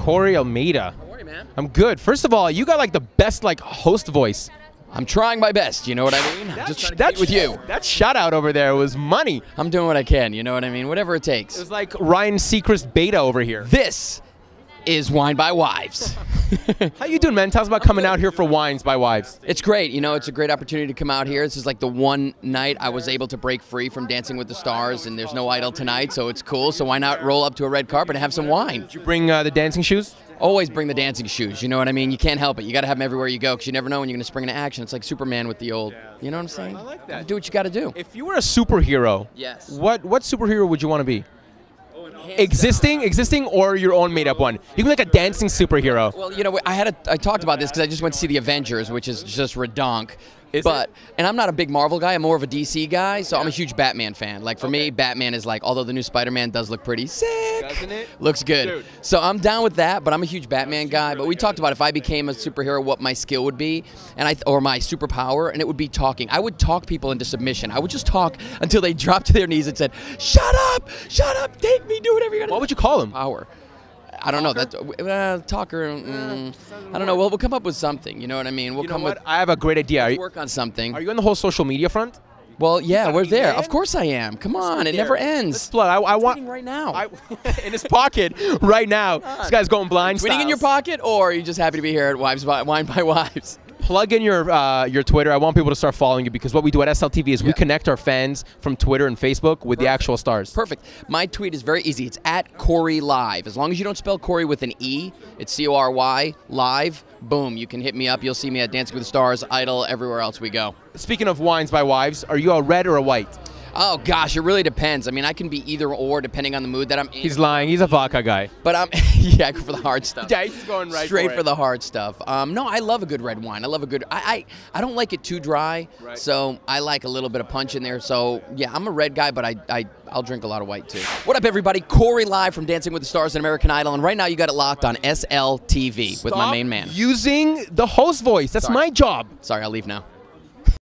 Corey Almeida. How are you, man? I'm good. First of all, you got like the best like host voice. I'm trying my best, you know what I mean? I'm just trying to compete with you. That shout out over there was money. I'm doing what I can, you know what I mean? Whatever it takes. It was like Ryan Seacrest beta over here. This is Wine by Wives. How you doing, man? Tell us about coming out here for Wines by Wives. It's great. You know, it's a great opportunity to come out here. This is like the one night I was able to break free from Dancing with the Stars, and there's no Idol tonight, so it's cool. So why not roll up to a red carpet and have some wine? Did you bring the dancing shoes? Always bring the dancing shoes, you know what I mean? You can't help it. You got to have them everywhere you go because you never know when you're going to spring into action. It's like Superman with the old, you know what I'm saying? I like that. Do what you got to do. If you were a superhero, Yes. what superhero would you want to be? Existing, or your own made-up one? You can be like a dancing superhero. Well, you know, I talked about this because I just went to see the Avengers, which is just redonk. Is it? And I'm not a big Marvel guy. I'm more of a DC guy, so I'm a huge Batman fan. Like for me, Batman is like, although the new Spider-Man does look pretty sick, doesn't it? Looks good. Dude. So I'm down with that. But I'm a huge Batman guy. But we talked about if I became a superhero, what my skill would be, or my superpower, and it would be talking. I would talk people into submission. I would just talk until they dropped to their knees and said, "Shut up, take me, do whatever you got to do." What would you call him? Power. I don't know. Talker. I don't know. We'll come up with something. You know what I mean? We'll come with. I have a great idea. Work on something. Are you on the whole social media front? Well, yeah, we're there. man? Of course I am. Come on, it never ends. Blood. I want Tweeting right now. in his pocket right now. This guy's going blind. Tweeting in your pocket, or are you just happy to be here at Wine by Wives? Plug in your Twitter. I want people to start following you because what we do at SLTV is we connect our fans from Twitter and Facebook with the actual stars. Perfect. My tweet is very easy. It's at Corey Live. As long as you don't spell Corey with an E, it's CORY Live. Boom, you can hit me up. You'll see me at Dancing with the Stars, Idol, everywhere else we go. Speaking of Wines by Wives, are you a red or a white? Oh, gosh, it really depends. I mean, I can be either or depending on the mood that I'm in. He's lying. He's a vodka guy. But yeah, I go for the hard stuff. Yeah, he's going right Straight for the hard stuff. No, I love a good red wine. I love a good, I don't like it too dry, so I like a little bit of punch in there. So, yeah, I'm a red guy, but I'll drink a lot of white, too. What up, everybody? Corey live from Dancing with the Stars and American Idol, and right now you got it locked on SLTV with my main man. Using the host voice. That's my job. Sorry, I'll leave now.